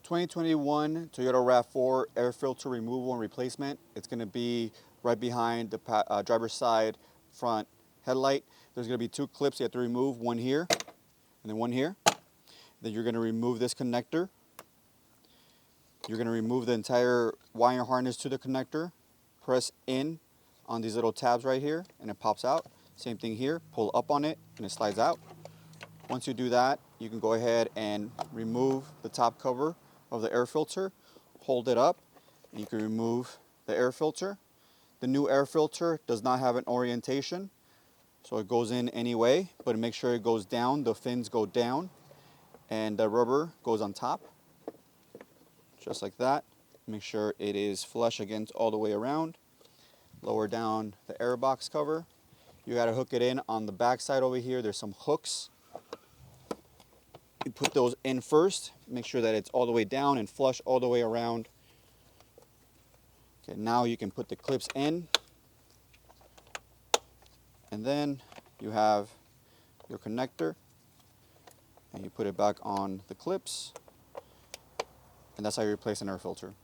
2021 Toyota RAV4 air filter removal and replacement. It's going to be right behind the driver's side front headlight. There's going to be two clips you have to remove, one here and then one here. Then you're going to remove this connector. You're going to remove the entire wire harness to the connector. Press in on these little tabs right here and it pops out. Same thing here, pull up on it and it slides out. Once you do that, you can go ahead and remove the top cover of the air filter, hold it up, and you can remove the air filter. The new air filter does not have an orientation, so it goes in any way, but make sure it goes down, the fins go down, and the rubber goes on top, just like that. Make sure it is flush against all the way around. Lower down the air box cover. You gotta hook it in on the back side over here. There's some hooks. You put those in first, make sure that it's all the way down and flush all the way around. Okay, now you can put the clips in. And then you have your connector and you put it back on the clips. And that's how you replace an air filter.